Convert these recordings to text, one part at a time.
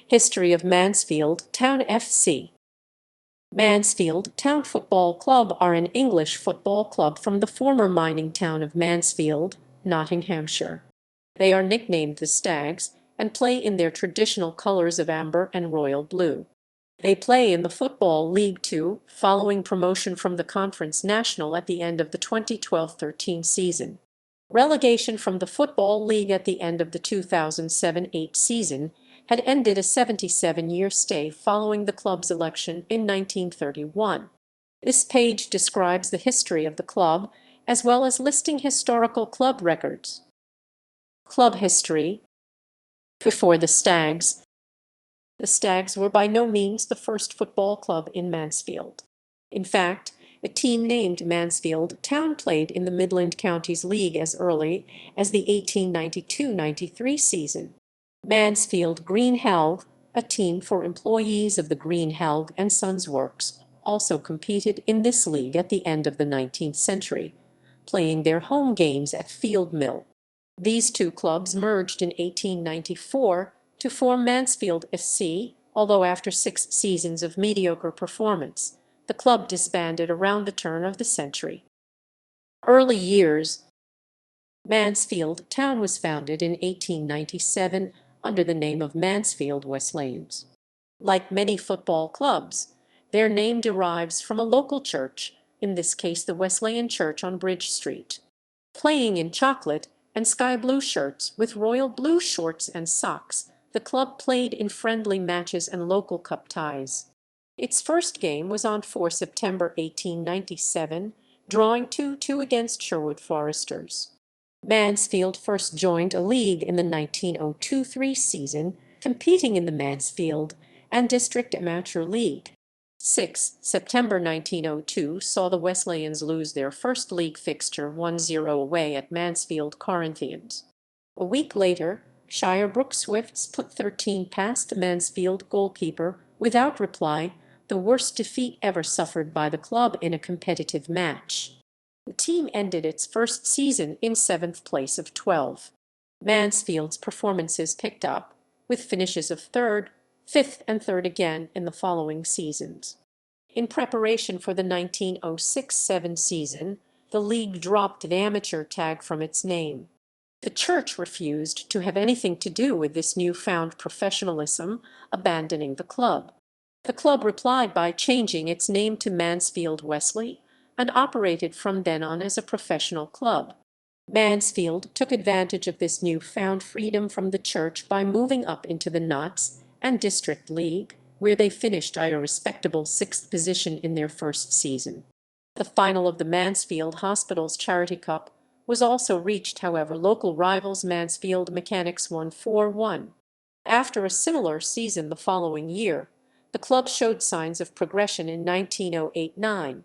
History of Mansfield Town FC. Mansfield Town Football Club are an English football club from the former mining town of Mansfield, Nottinghamshire. They are nicknamed the Stags and play in their traditional colours of amber and royal blue. They play in the Football League Two, following promotion from the Conference National at the end of the 2012-13 season. Relegation from the Football League at the end of the 2007-8 season had ended a 77-year stay following the club's election in 1931. This page describes the history of the club, as well as listing historical club records. Club history. Before the Stags. The Stags were by no means the first football club in Mansfield. In fact, a team named Mansfield Town played in the Midland Counties League as early as the 1892-93 season. Mansfield Green Helg, a team for employees of the Green Helg and Sons Works, also competed in this league at the end of the 19th century, playing their home games at Field Mill. These two clubs merged in 1894 to form Mansfield FC, although after 6 seasons of mediocre performance, the club disbanded around the turn of the century. Early years. Mansfield Town was founded in 1897 under the name of Mansfield Wesleyans. Like many football clubs, their name derives from a local church, in this case the Wesleyan Church on Bridge Street. Playing in chocolate and sky blue shirts with royal blue shorts and socks, the club played in friendly matches and local cup ties. Its first game was on 4 September 1897, drawing 2-2 against Sherwood Foresters. Mansfield first joined a league in the 1902-03 season, competing in the Mansfield and District Amateur League. 6 September 1902 saw the Wesleyans lose their first league fixture 1-0 away at Mansfield Corinthians. A week later, Shirebrook Swifts put 13 past the Mansfield goalkeeper without reply, the worst defeat ever suffered by the club in a competitive match. The team ended its first season in 7th place of 12. Mansfield's performances picked up, with finishes of 3rd, 5th and 3rd again in the following seasons. In preparation for the 1906-07 season, the league dropped the amateur tag from its name. The church refused to have anything to do with this newfound professionalism, abandoning the club. The club replied by changing its name to Mansfield Wesley and operated from then on as a professional club. Mansfield took advantage of this newfound freedom from the church by moving up into the Notts and District League, where they finished at a respectable 6th position in their first season. The final of the Mansfield Hospitals Charity Cup was also reached, however local rivals Mansfield Mechanics won 4-1. After a similar season the following year, the club showed signs of progression in 1908-09.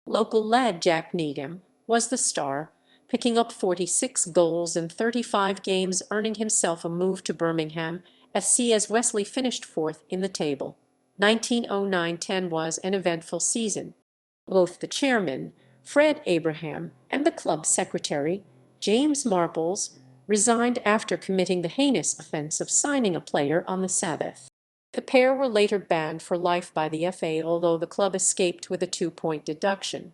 Local lad Jack Needham was the star, picking up 46 goals in 35 games, earning himself a move to Birmingham FC as Wesley finished 4th in the table. 1909-10 was an eventful season. Both the chairman, Fred Abraham, and the club secretary, James Marples, resigned after committing the heinous offence of signing a player on the Sabbath. The pair were later banned for life by the FA, although the club escaped with a 2-point deduction.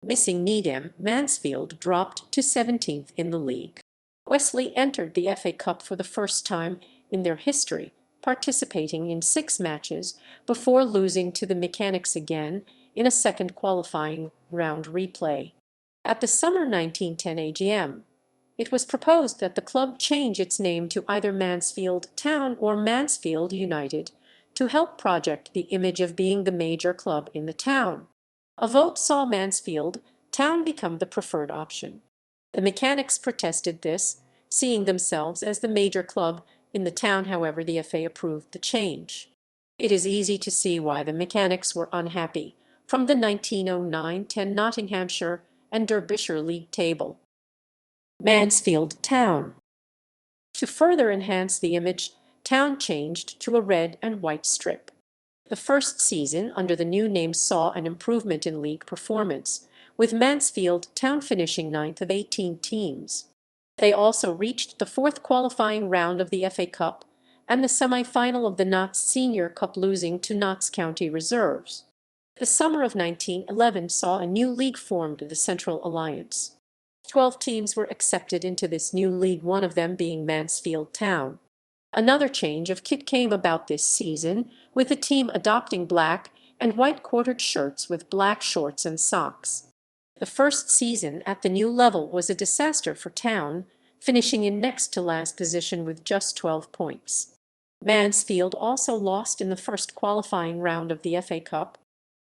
Missing Needham, Mansfield dropped to 17th in the league. Wesley entered the FA Cup for the first time in their history, participating in 6 matches before losing to the Mechanics again in a second qualifying round replay. At the summer 1910 AGM, it was proposed that the club change its name to either Mansfield Town or Mansfield United to help project the image of being the major club in the town. A vote saw Mansfield Town become the preferred option. The Mechanics protested this, seeing themselves as the major club in the town. However, the FA approved the change. It is easy to see why the Mechanics were unhappy from the 1909-10 Nottinghamshire and Derbyshire League table. Mansfield Town. To further enhance the image, Town changed to a red and white strip. The first season under the new name saw an improvement in league performance, with Mansfield Town finishing 9th of 18 teams. They also reached the 4th qualifying round of the FA Cup and the semi-final of the Notts Senior Cup, losing to Notts County Reserves. The summer of 1911 saw a new league formed, the Central Alliance. 12 teams were accepted into this new league, one of them being Mansfield Town. Another change of kit came about this season, with the team adopting black and white quartered shirts with black shorts and socks. The first season at the new level was a disaster for Town, finishing in next to last position with just 12 points. Mansfield also lost in the first qualifying round of the FA Cup.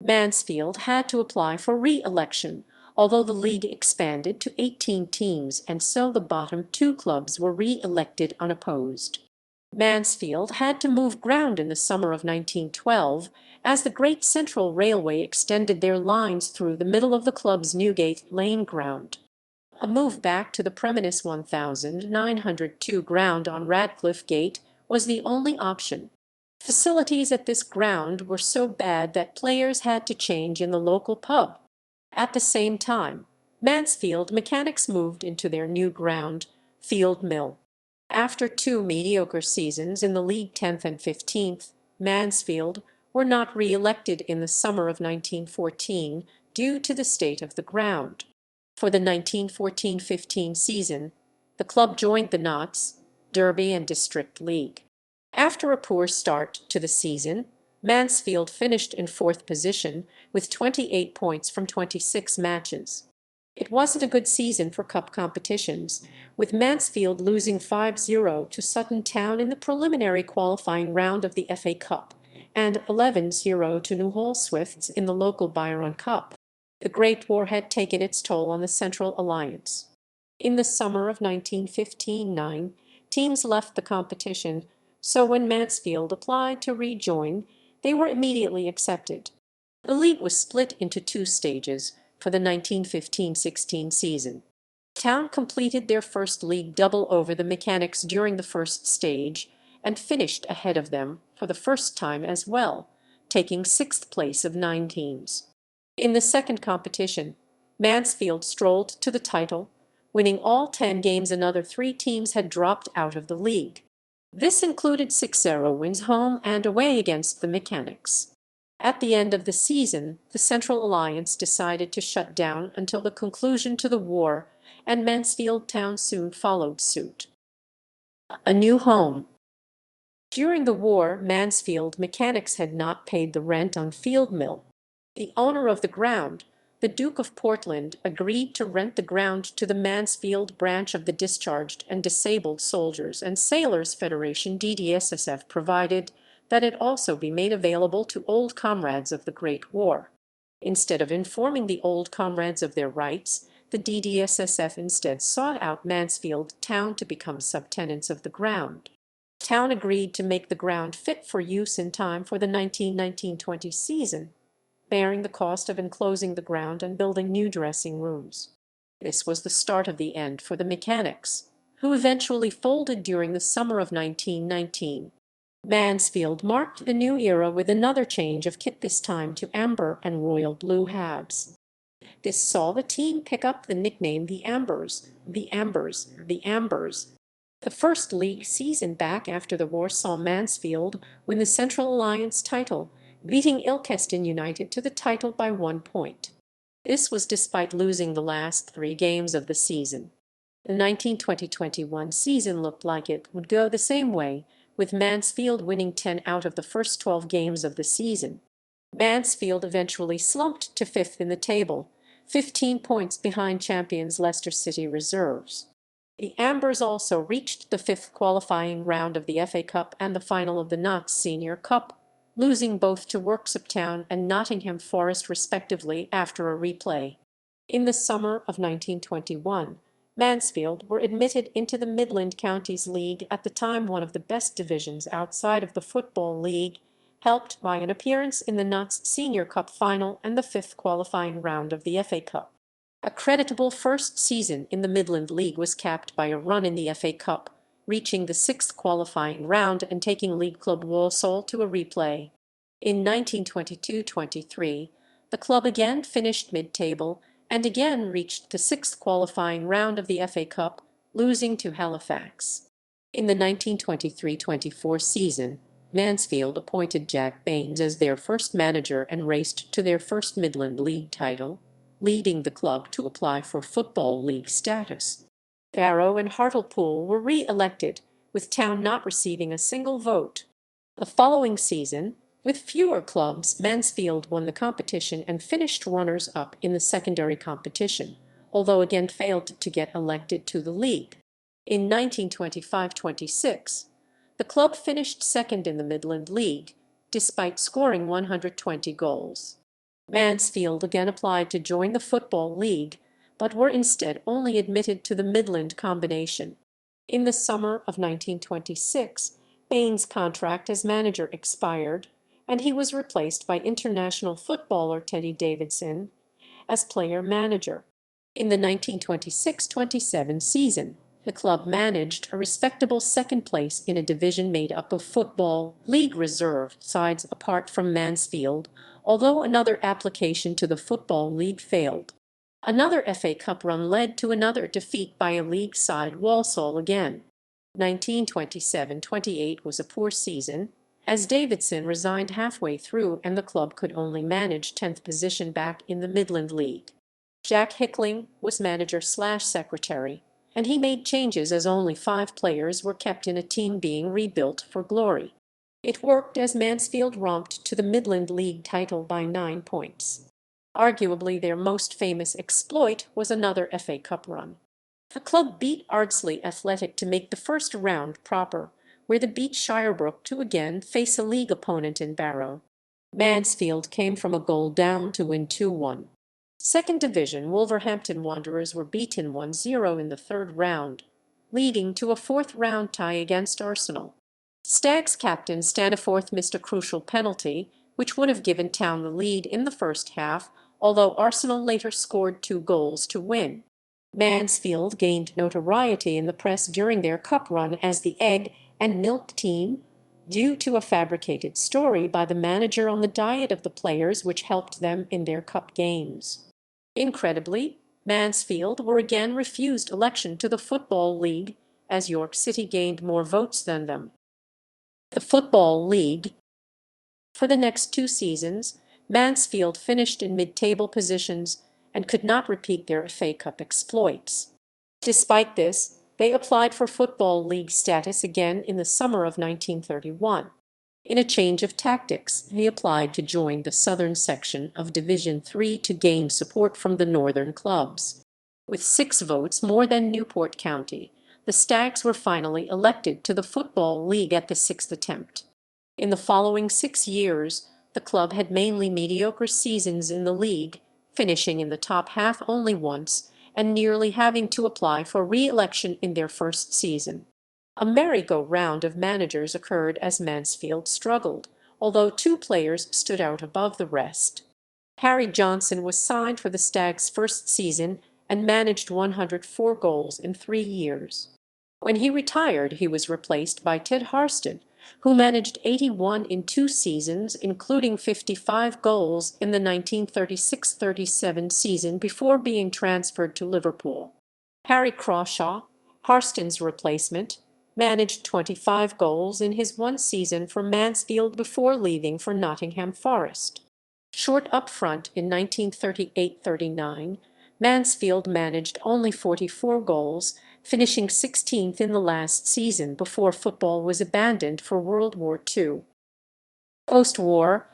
Mansfield had to apply for re-election, although the league expanded to 18 teams, and so the bottom two clubs were re-elected unopposed. Mansfield had to move ground in the summer of 1912 as the Great Central Railway extended their lines through the middle of the club's Newgate Lane ground. A move back to the Premise 1902 ground on Radcliffe Gate was the only option. Facilities at this ground were so bad that players had to change in the local pub. At the same time, Mansfield mechanics moved into their new ground, Field Mill. After two mediocre seasons in the league, 10th and 15th, Mansfield were not re-elected in the summer of 1914 due to the state of the ground. For the 1914-15 season, the club joined the Notts, Derby and District League. After a poor start to the season, Mansfield finished in fourth position with 28 points from 26 matches. It wasn't a good season for cup competitions, with Mansfield losing 5-0 to Sutton Town in the preliminary qualifying round of the FA Cup and 11-0 to Newhall Swifts in the local Byron Cup. The Great War had taken its toll on the Central Alliance. In the summer of 1915, 9 teams left the competition, so when Mansfield applied to rejoin, they were immediately accepted. The league was split into two stages for the 1915-16 season. Town completed their first league double over the Mechanics during the first stage and finished ahead of them for the first time as well, taking sixth place of 9 teams. In the second competition, Mansfield strolled to the title, winning all 10 games. Another 3 teams had dropped out of the league. This included 6-0 wins home and away against the Mechanics. At the end of the season, the Central Alliance decided to shut down until the conclusion to the war, and Mansfield Town soon followed suit. A new home. During the war, Mansfield Mechanics had not paid the rent on Field Mill. The owner of the ground, the Duke of Portland, agreed to rent the ground to the Mansfield branch of the Discharged and Disabled Soldiers and Sailors Federation (DDSSF), provided that it also be made available to old comrades of the Great War. Instead of informing the old comrades of their rights, the DDSSF instead sought out Mansfield Town to become subtenants of the ground. Town agreed to make the ground fit for use in time for the 1919-20 season, bearing the cost of enclosing the ground and building new dressing rooms. This was the start of the end for the Mechanics, who eventually folded during the summer of 1919. Mansfield marked the new era with another change of kit, this time to amber and royal blue habs. This saw the team pick up the nickname the Ambers, the Ambers, the Ambers. The first league season back after the war saw Mansfield win the Central Alliance title, beating Ilkeston United to the title by 1 point. This was despite losing the last 3 games of the season. The 1920-21 season looked like it would go the same way, with Mansfield winning 10 out of the first 12 games of the season. Mansfield eventually slumped to 5th in the table, 15 points behind champions Leicester City Reserves. The Ambers also reached the 5th qualifying round of the FA Cup and the final of the Notts Senior Cup, losing both to Worksop Town and Nottingham Forest respectively after a replay. In the summer of 1921, Mansfield were admitted into the Midland Counties League, at the time one of the best divisions outside of the Football League, helped by an appearance in the Notts Senior Cup final and the 5th qualifying round of the FA Cup. A creditable first season in the Midland League was capped by a run in the FA Cup, reaching the 6th qualifying round and taking League Club Walsall to a replay. In 1922-23, the club again finished mid-table and again reached the 6th qualifying round of the FA Cup, losing to Halifax. In the 1923-24 season, Mansfield appointed Jack Baines as their first manager and raced to their first Midland League title, leading the club to apply for Football League status. Barrow and Hartlepool were re-elected, with Town not receiving a single vote. The following season, with fewer clubs, Mansfield won the competition and finished runners-up in the secondary competition, although again failed to get elected to the league. In 1925-26, the club finished second in the Midland League, despite scoring 120 goals. Mansfield again applied to join the Football League, but were instead only admitted to the Midland Combination. In the summer of 1926, Baines' contract as manager expired, and he was replaced by international footballer Teddy Davidson as player-manager. In the 1926-27 season, the club managed a respectable second place in a division made up of Football League reserve sides apart from Mansfield, although another application to the Football League failed. Another FA Cup run led to another defeat by a league side, Walsall again. 1927-28 was a poor season, as Davidson resigned halfway through and the club could only manage 10th position back in the Midland League. Jack Hickling was manager/secretary, and he made changes as only 5 players were kept in a team being rebuilt for glory. It worked as Mansfield romped to the Midland League title by 9 points. Arguably their most famous exploit was another FA Cup run. The club beat Ardsley Athletic to make the first round proper, where they beat Shirebrook to again face a league opponent in Barrow. Mansfield came from a goal down to win 2-1. Second Division Wolverhampton Wanderers were beaten 1-0 in the third round, leading to a fourth-round tie against Arsenal. Stags captain Staniforth missed a crucial penalty, which would have given Town the lead in the first half, although Arsenal later scored 2 goals to win. Mansfield gained notoriety in the press during their cup run as the egg and milk team, due to a fabricated story by the manager on the diet of the players which helped them in their cup games. Incredibly, Mansfield were again refused election to the Football League, as York City gained more votes than them. The Football League. For the next 2 seasons, Mansfield finished in mid-table positions and could not repeat their FA Cup exploits. Despite this, they applied for Football League status again in the summer of 1931. In a change of tactics, they applied to join the southern section of Division 3 to gain support from the northern clubs. With 6 votes more than Newport County, the Stags were finally elected to the Football League at the 6th attempt. In the following 6 years, the club had mainly mediocre seasons in the league, finishing in the top half only once and nearly having to apply for re-election in their first season. A merry-go-round of managers occurred as Mansfield struggled, although 2 players stood out above the rest. Harry Johnson was signed for the Stags' first season and managed 104 goals in 3 years. When he retired, he was replaced by Ted Harston, who managed 81 in 2 seasons, including 55 goals in the 1936-37 season before being transferred to Liverpool. Harry Crawshaw, Harston's replacement, managed 25 goals in his 1 season for Mansfield before leaving for Nottingham Forest. Short up front in 1938-39, Mansfield managed only 44 goals, finishing 16th in the last season before football was abandoned for World War II. Post-war,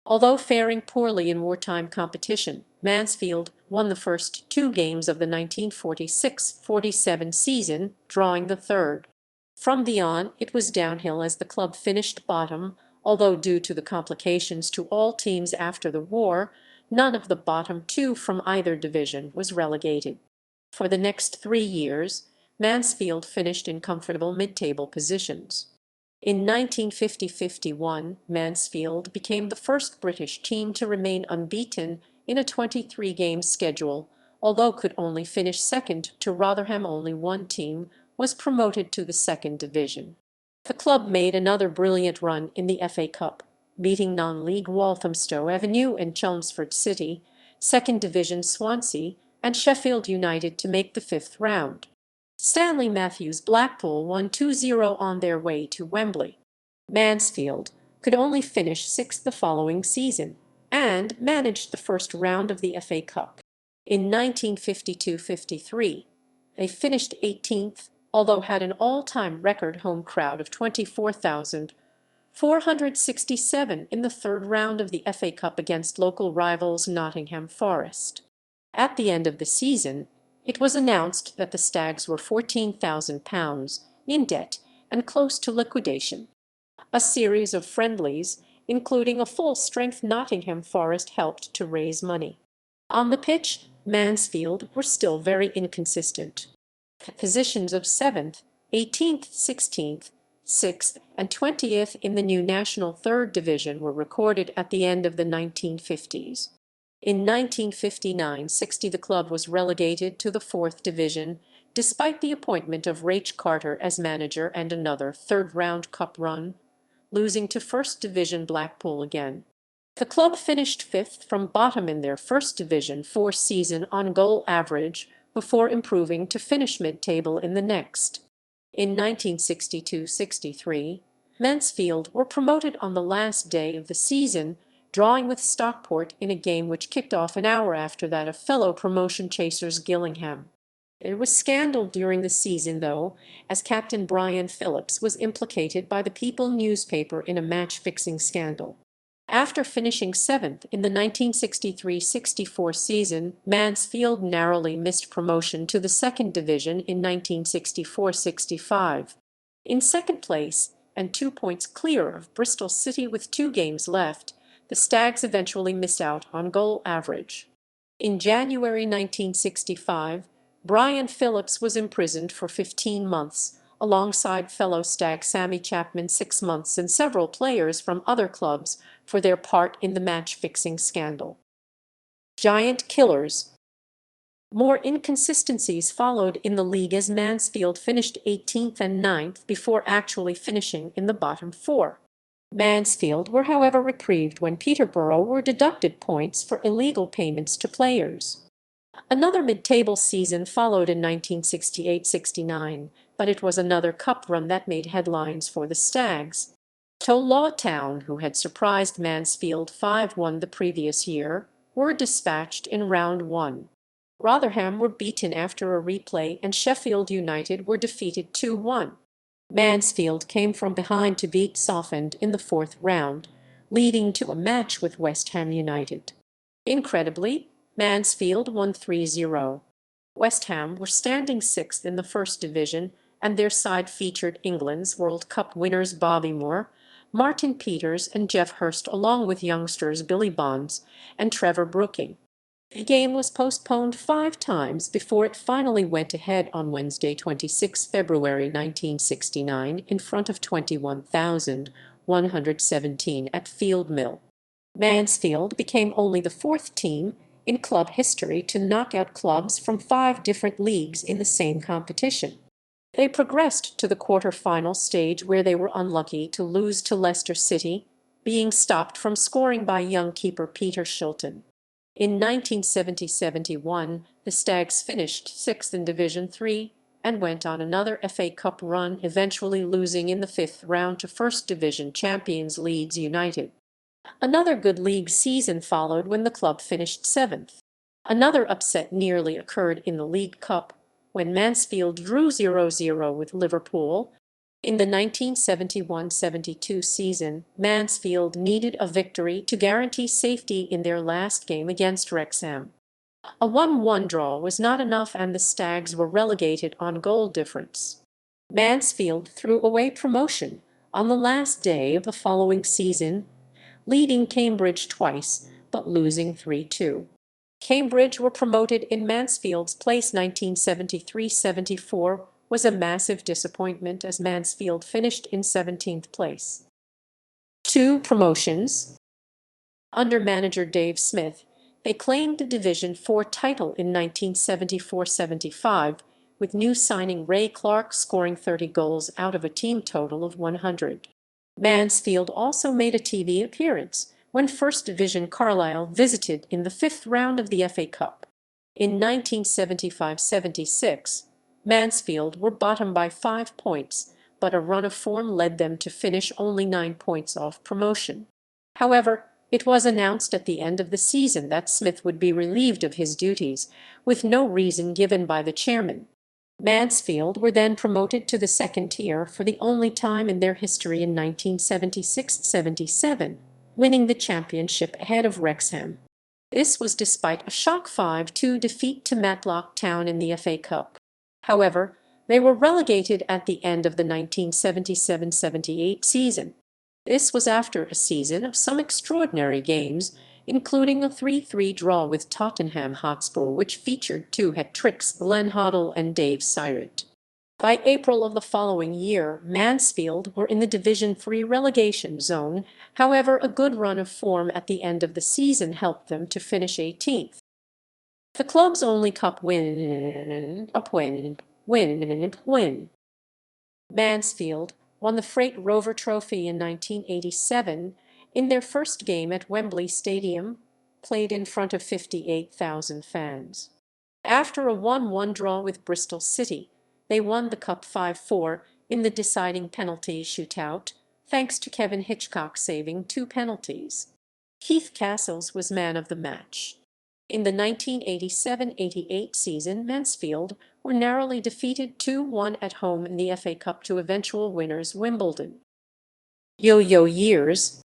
although faring poorly in wartime competition, Mansfield won the first 2 games of the 1946-47 season, drawing the third. From then on, it was downhill as the club finished bottom, although due to the complications to all teams after the war, none of the bottom 2 from either division was relegated. For the next 3 years, Mansfield finished in comfortable mid-table positions. In 1950-51, Mansfield became the first British team to remain unbeaten in a 23-game schedule, although could only finish second to Rotherham. Only 1 team was promoted to the second division. The club made another brilliant run in the FA Cup, beating non-league Walthamstow Avenue and Chelmsford City, second division Swansea, and Sheffield United to make the 5th round. Stanley Matthews' Blackpool won 2-0 on their way to Wembley. Mansfield could only finish sixth the following season and managed the first round of the FA Cup. In 1952-53, they finished 18th, although had an all-time record home crowd of 24,467 in the third round of the FA Cup against local rivals Nottingham Forest. At the end of the season, it was announced that the Stags were £14,000 in debt and close to liquidation. A series of friendlies, including a full-strength Nottingham Forest, helped to raise money. On the pitch, Mansfield were still very inconsistent. Positions of 7th, 18th, 16th, 6th, and 20th in the new National Third Division were recorded at the end of the 1950s. In 1959-60 the club was relegated to the Fourth Division, despite the appointment of Rach Carter as manager and another third-round cup run, losing to First Division Blackpool again. The club finished fifth from bottom in their First Division 4 season on goal average, before improving to finish mid-table in the next. In 1962-63, Mansfield were promoted on the last day of the season, drawing with Stockport in a game which kicked off an hour after that of fellow promotion chasers Gillingham. There was scandal during the season, though, as captain Brian Phillips was implicated by the People newspaper in a match-fixing scandal. After finishing seventh in the 1963-64 season, Mansfield narrowly missed promotion to the second division in 1964-65. In second place, and 2 points clear of Bristol City with 2 games left, the Stags eventually missed out on goal average. In January 1965, Brian Phillips was imprisoned for 15 months, alongside fellow Stag Sammy Chapman 6 months and several players from other clubs for their part in the match-fixing scandal. Giant killers. More inconsistencies followed in the league as Mansfield finished 18th and 9th before actually finishing in the bottom 4. Mansfield were however reprieved when Peterborough were deducted points for illegal payments to players. Another mid-table season followed in 1968-69, but it was another cup run that made headlines for the Stags. Tolaw Town, who had surprised Mansfield 5-1 the previous year, were dispatched in round 1. Rotherham were beaten after a replay and Sheffield United were defeated 2-1. Mansfield came from behind to beat Southend in the fourth round, leading to a match with West Ham United. Incredibly, Mansfield won 3-0. West Ham were standing sixth in the First Division, and their side featured England's World Cup winners Bobby Moore, Martin Peters and Jeff Hurst, along with youngsters Billy Bonds and Trevor Brooking. The game was postponed 5 times before it finally went ahead on Wednesday, 26 February 1969, in front of 21,117 at Field Mill. Mansfield became only the 4th team in club history to knock out clubs from 5 different leagues in the same competition. They progressed to the quarter-final stage, where they were unlucky to lose to Leicester City, being stopped from scoring by young keeper Peter Shilton. In 1970-71, the Stags finished 6th in Division 3 and went on another FA Cup run, eventually losing in the 5th round to First Division champions Leeds United. Another good league season followed when the club finished 7th. Another upset nearly occurred in the League Cup, when Mansfield drew 0-0 with Liverpool. In the 1971-72 season, Mansfield needed a victory to guarantee safety in their last game against Wrexham. A 1-1 draw was not enough and the Stags were relegated on goal difference. Mansfield threw away promotion on the last day of the following season, leading Cambridge twice, but losing 3-2. Cambridge were promoted in Mansfield's place. 1973-74 was a massive disappointment as Mansfield finished in 17th place. 2 promotions. Under manager Dave Smith, they claimed the Division 4 title in 1974-75, with new signing Ray Clark scoring 30 goals out of a team total of 100. Mansfield also made a TV appearance when First Division Carlisle visited in the 5th round of the FA Cup. In 1975-76, Mansfield were bottom by 5 points, but a run of form led them to finish only 9 points off promotion. However, it was announced at the end of the season that Smith would be relieved of his duties, with no reason given by the chairman. Mansfield were then promoted to the second tier for the only time in their history in 1976-77, winning the championship ahead of Wrexham. This was despite a shock 5-2 defeat to Matlock Town in the FA Cup. However, they were relegated at the end of the 1977-78 season. This was after a season of some extraordinary games, including a 3-3 draw with Tottenham Hotspur, which featured two hat-tricks, Glenn Hoddle and Dave Sirott. By April of the following year, Mansfield were in the Division 3 relegation zone. However, a good run of form at the end of the season helped them to finish 18th. The club's only cup win. Mansfield won the Freight Rover Trophy in 1987 in their first game at Wembley Stadium, played in front of 58,000 fans. After a 1-1 draw with Bristol City, they won the cup 5-4 in the deciding penalty shootout, thanks to Kevin Hitchcock saving 2 penalties. Keith Castles was man of the match. In the 1987-88 season, Mansfield were narrowly defeated 2-1 at home in the FA Cup to eventual winners Wimbledon. Yo-yo years.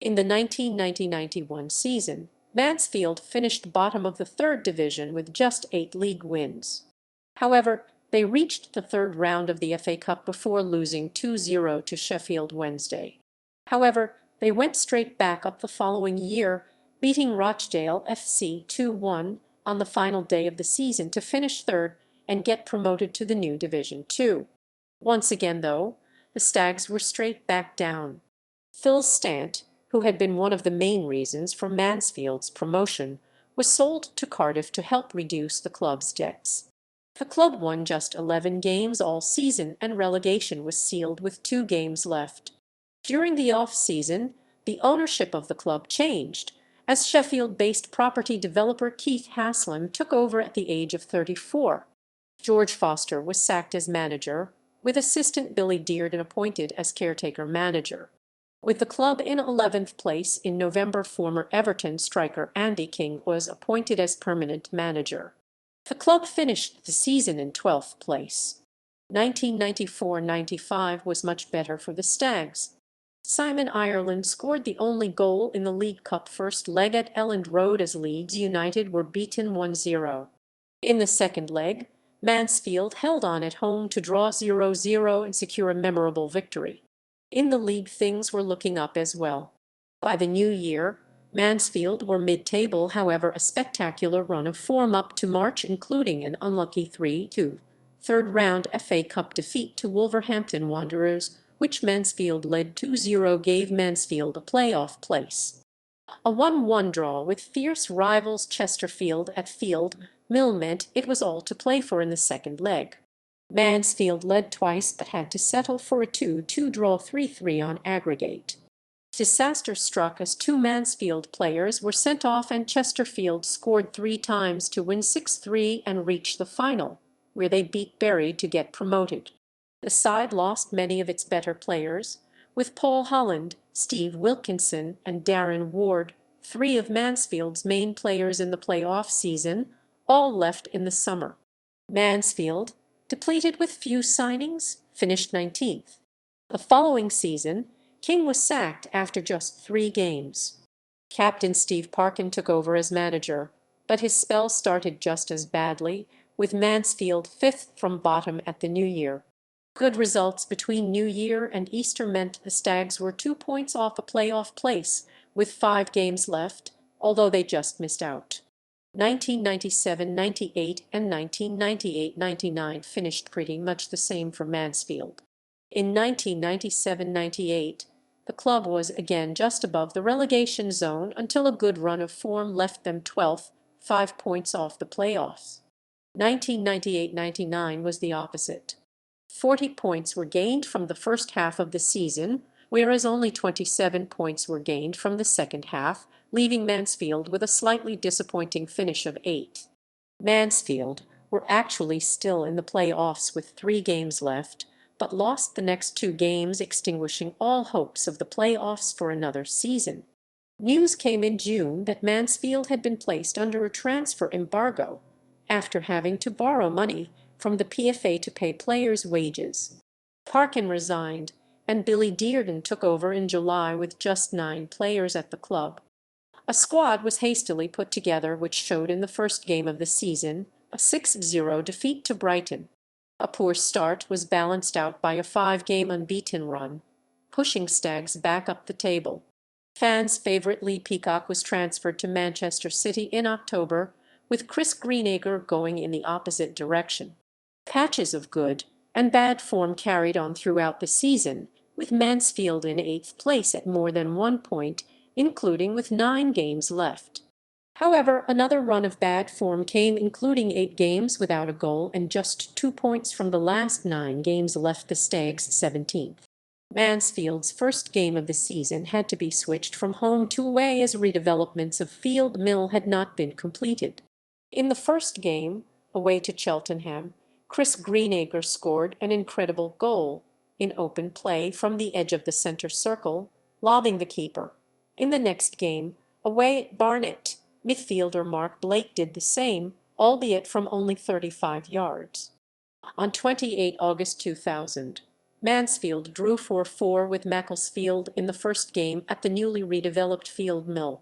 In the 1990-91 season, Mansfield finished bottom of the third division with just 8 league wins. However, they reached the third round of the FA Cup before losing 2-0 to Sheffield Wednesday. However, they went straight back up the following year, beating Rochdale FC 2-1 on the final day of the season to finish third and get promoted to the new Division 2. Once again, though, the Stags were straight back down. Phil Stant, who had been one of the main reasons for Mansfield's promotion, was sold to Cardiff to help reduce the club's debts. The club won just 11 games all season, and relegation was sealed with 2 games left. During the off-season, the ownership of the club changed, as Sheffield-based property developer Keith Haslam took over at the age of 34. George Foster was sacked as manager, with assistant Billy Dearden appointed as caretaker manager. With the club in 11th place in November, former Everton striker Andy King was appointed as permanent manager. The club finished the season in 12th place. 1994-95 was much better for the Stags. Simon Ireland scored the only goal in the League Cup first leg at Elland Road as Leeds United were beaten 1-0. In the second leg, Mansfield held on at home to draw 0-0 and secure a memorable victory. In the league, things were looking up as well. By the new year, Mansfield were mid-table, however a spectacular run of form up to March, including an unlucky 3-2 third-round FA Cup defeat to Wolverhampton Wanderers, which Mansfield led 2-0, gave Mansfield a playoff place. A 1-1 draw with fierce rivals Chesterfield at Field Mill meant it was all to play for in the second leg. Mansfield led twice but had to settle for a 2-2 draw, 3-3 on aggregate. Disaster struck as 2 Mansfield players were sent off and Chesterfield scored 3 times to win 6-3 and reach the final, where they beat Bury to get promoted. The side lost many of its better players, with Paul Holland, Steve Wilkinson and Darren Ward, 3 of Mansfield's main players in the playoff season, all left in the summer. Mansfield, depleted with few signings, finished 19th. The following season, King was sacked after just 3 games. Captain Steve Parkin took over as manager, but his spell started just as badly, with Mansfield 5th from bottom at the new year. Good results between New Year and Easter meant the Stags were 2 points off a playoff place, with 5 games left, although they just missed out. 1997-98 and 1998-99 finished pretty much the same for Mansfield. In 1997-98, the club was again just above the relegation zone until a good run of form left them 12th, 5 points off the playoffs. 1998-99 was the opposite. 40 points were gained from the first half of the season, whereas only 27 points were gained from the second half, leaving Mansfield with a slightly disappointing finish of 8th. Mansfield were actually still in the playoffs with 3 games left, but lost the next 2 games, extinguishing all hopes of the playoffs for another season. News came in June that Mansfield had been placed under a transfer embargo after having to borrow money from the PFA to pay players' wages. Parkin resigned, and Billy Dearden took over in July with just 9 players at the club. A squad was hastily put together which showed in the first game of the season a 6-0 defeat to Brighton. A poor start was balanced out by a 5-game unbeaten run, pushing Stags back up the table. Fans' favourite Lee Peacock was transferred to Manchester City in October, with Chris Greenacre going in the opposite direction. Patches of good and bad form carried on throughout the season, with Mansfield in 8th place at more than 1 point, including with 9 games left. However, another run of bad form came, including 8 games without a goal and just 2 points from the last 9 games left the Stags 17th. Mansfield's first game of the season had to be switched from home to away as redevelopments of Field Mill had not been completed. In the first game, away to Cheltenham, Chris Greenacre scored an incredible goal in open play from the edge of the centre circle, lobbing the keeper. In the next game, away at Barnet, midfielder Mark Blake did the same, albeit from only 35 yards. On 28 August 2000, Mansfield drew 4-4 with Macclesfield in the first game at the newly redeveloped Field Mill.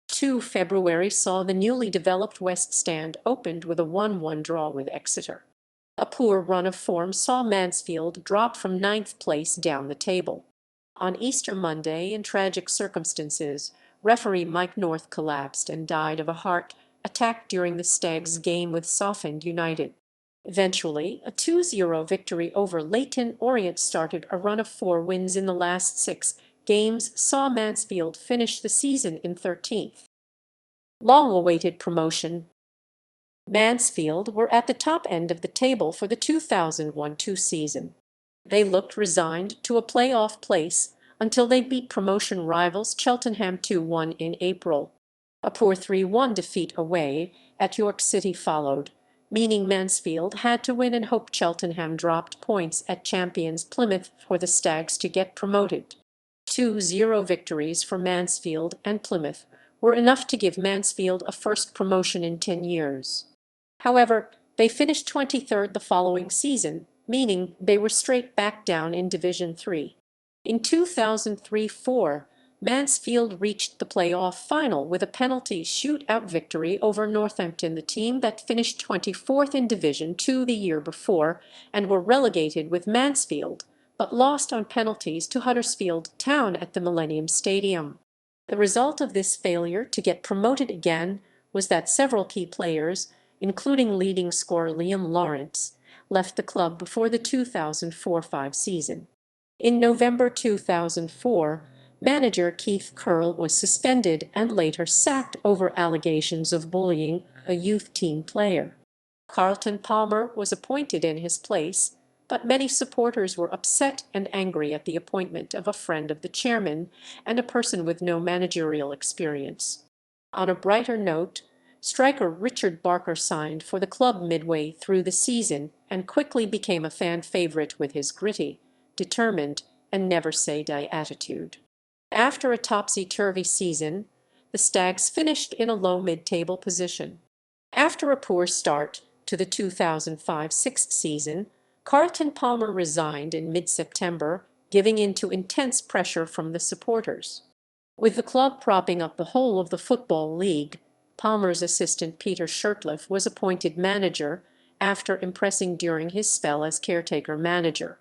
2 February saw the newly developed West Stand opened with a 1-1 draw with Exeter. A poor run of form saw Mansfield drop from 9th place down the table. On Easter Monday, in tragic circumstances, referee Mike North collapsed and died of a heart attack during the Stags' game with Southend United. Eventually, a 2-0 victory over Leyton Orient started a run of 4 wins in the last 6 games saw Mansfield finish the season in 13th. Long-awaited promotion. Mansfield were at the top end of the table for the 2001-2 season. They looked resigned to a playoff place until they beat promotion rivals Cheltenham 2-1 in April. A poor 3-1 defeat away at York City followed, meaning Mansfield had to win and hope Cheltenham dropped points at champions Plymouth for the Stags to get promoted. 2-0 victories for Mansfield and Plymouth were enough to give Mansfield a first promotion in 10 years. However, they finished 23rd the following season, meaning they were straight back down in Division 3. In 2003-04, Mansfield reached the playoff final with a penalty shootout victory over Northampton, the team that finished 24th in Division 2 the year before and were relegated with Mansfield, but lost on penalties to Huddersfield Town at the Millennium Stadium. The result of this failure to get promoted again was that several key players, including leading scorer Liam Lawrence, left the club before the 2004-05 season. In November 2004, manager Keith Curle was suspended and later sacked over allegations of bullying a youth team player. Carlton Palmer was appointed in his place, but many supporters were upset and angry at the appointment of a friend of the chairman and a person with no managerial experience. On a brighter note, striker Richard Barker signed for the club midway through the season and quickly became a fan favourite with his gritty, determined, and never-say-die attitude. After a topsy-turvy season, the Stags finished in a low mid-table position. After a poor start to the 2005-06 season, Carlton Palmer resigned in mid-September, giving in to intense pressure from the supporters. With the club propping up the whole of the Football League, Palmer's assistant Peter Shirtliff was appointed manager after impressing during his spell as caretaker manager.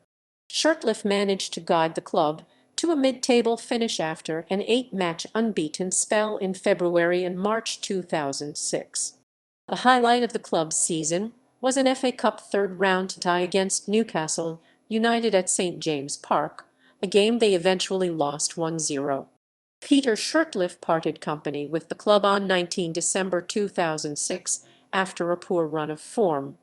Shirtliff managed to guide the club to a mid-table finish after an 8-match unbeaten spell in February and March 2006. The highlight of the club's season was an FA Cup third-round tie against Newcastle United at St James Park, a game they eventually lost 1-0. Peter Shirtliff parted company with the club on 19 December 2006 after a poor run of form.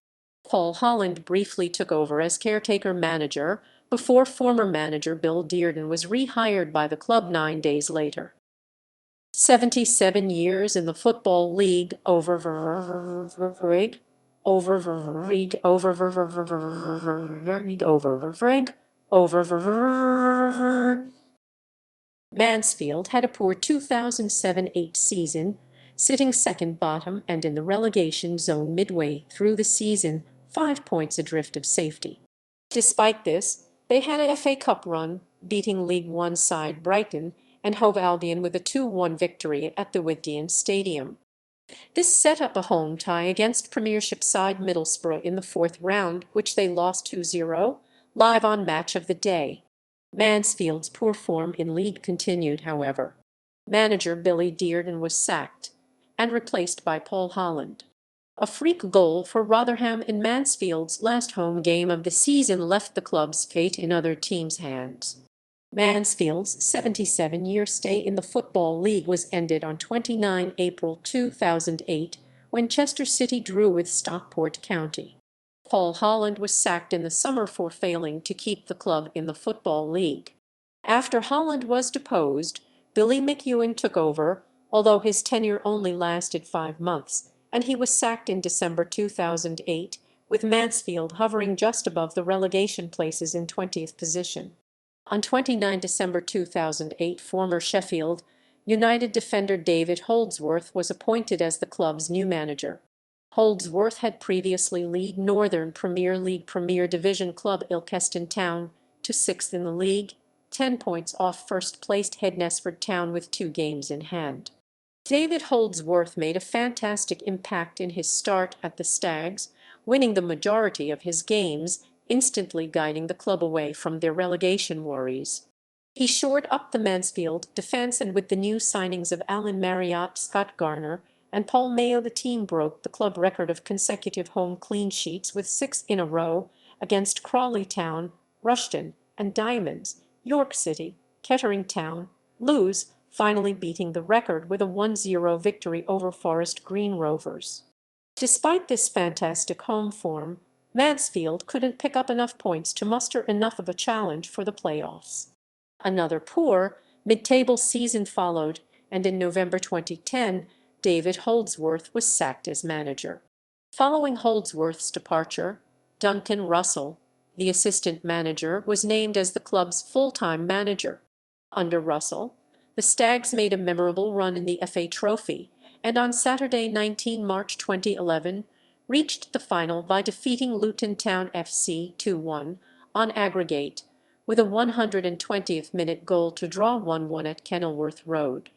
Paul Holland briefly took over as caretaker manager before former manager Bill Dearden was rehired by the club 9 days later. 77 years in the Football League over. overread, overread, overread, overread. Mansfield had a poor 2007-8 season, sitting second bottom and in the relegation zone midway through the season, 5 points adrift of safety. Despite this, they had an FA Cup run, beating League One side Brighton and Hove Albion with a 2-1 victory at the Whitgian Stadium. This set up a home tie against Premiership side Middlesbrough in the fourth round, which they lost 2-0, live on Match of the Day. Mansfield's poor form in league continued, however. Manager Billy Dearden was sacked and replaced by Paul Holland. A freak goal for Rotherham in Mansfield's last home game of the season left the club's fate in other teams' hands. Mansfield's 77-year stay in the Football League was ended on 29 April 2008 when Chester City drew with Stockport County. Paul Holland was sacked in the summer for failing to keep the club in the Football League. After Holland was deposed, Billy McEwen took over, although his tenure only lasted 5 months, and he was sacked in December 2008, with Mansfield hovering just above the relegation places in 20th position. On 29 December 2008, former Sheffield United defender David Holdsworth was appointed as the club's new manager. Holdsworth had previously led Northern Premier League Premier Division club Ilkeston Town to 6th in the league, 10 points off first-placed Hednesford Town with 2 games in hand. David Holdsworth made a fantastic impact in his start at the Stags, winning the majority of his games, instantly guiding the club away from their relegation worries. He shored up the Mansfield defence, and with the new signings of Alan Marriott, Scott Garner, and Paul Mayo, the team broke the club record of consecutive home clean sheets with 6 in a row against Crawley Town, Rushden and Diamonds, York City, Kettering Town, Lewes, finally beating the record with a 1-0 victory over Forest Green Rovers. Despite this fantastic home form, Mansfield couldn't pick up enough points to muster enough of a challenge for the playoffs. Another poor, mid-table season followed, and in November 2010, David Holdsworth was sacked as manager. Following Holdsworth's departure, Duncan Russell, the assistant manager, was named as the club's full-time manager. Under Russell, the Stags made a memorable run in the FA Trophy, and on Saturday 19 March 2011, reached the final by defeating Luton Town FC 2-1 on aggregate, with a 120th-minute goal to draw 1-1 at Kenilworth Road.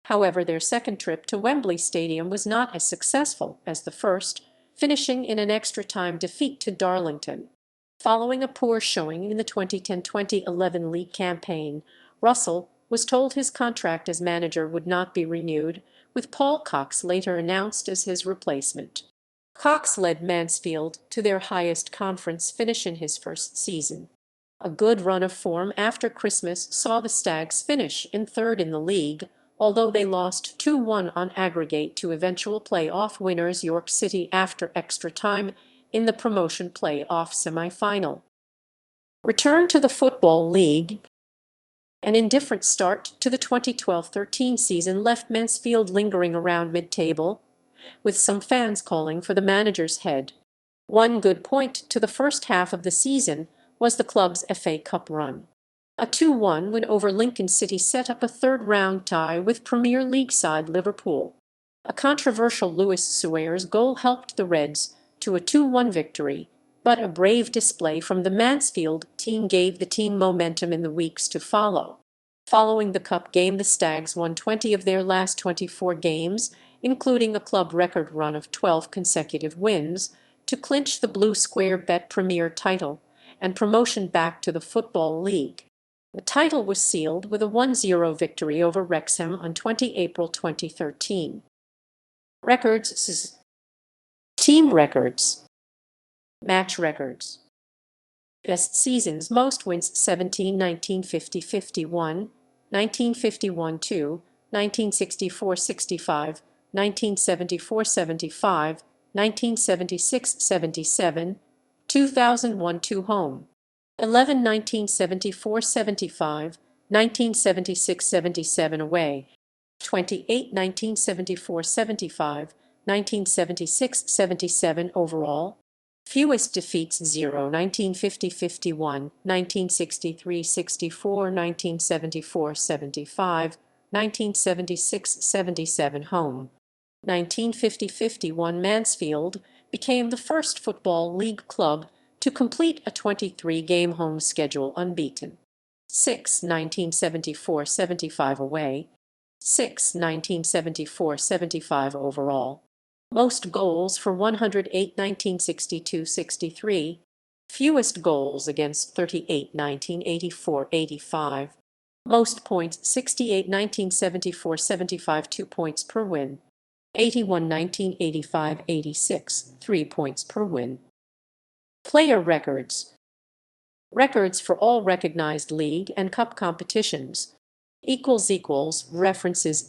However, their second trip to Wembley Stadium was not as successful as the first, finishing in an extra-time defeat to Darlington. Following a poor showing in the 2010-2011 league campaign, Russell was told his contract as manager would not be renewed, with Paul Cox later announced as his replacement. Cox led Mansfield to their highest conference finish in his first season. A good run of form after Christmas saw the Stags finish in third in the league, although they lost 2-1 on aggregate to eventual play-off winners York City after extra time in the promotion play-off semi-final. Return to the Football League. An indifferent start to the 2012-13 season left Mansfield lingering around mid-table, with some fans calling for the manager's head. One good point to the first half of the season was the club's FA Cup run. A 2-1 win over Lincoln City set up a third-round tie with Premier League side Liverpool. A controversial Luis Suarez goal helped the Reds to a 2-1 victory, but a brave display from the Mansfield team gave the team momentum in the weeks to follow. Following the Cup game, the Stags won 20 of their last 24 games, including a club record run of 12 consecutive wins, to clinch the Blue Square Bet Premier title and promotion back to the Football League. The title was sealed with a 1-0 victory over Wrexham on 20 April 2013. Records. Team records. Match records. Best seasons: most wins 17, 1950, 51, 1951, 2, 1964, 65, 1974, 75, 1976, 77, 2001, 2 home, 11, 1974, 75, 1976, 77 away, 28, 1974, 75, 1976-77 overall. Fewest defeats 0, 1950-51, 1963-64, 1974-75, 1976-77 home. 1950-51 Mansfield became the first Football League club to complete a 23-game home schedule unbeaten. 6, 1974-75 away. 6, 1974-75 overall. Most goals for 108 1962-63, fewest goals against 38 1984-85. Most points 68 1974-75 2 points per win. 81 1985-86 3 points per win. Player records. Records for all recognized league and cup competitions. References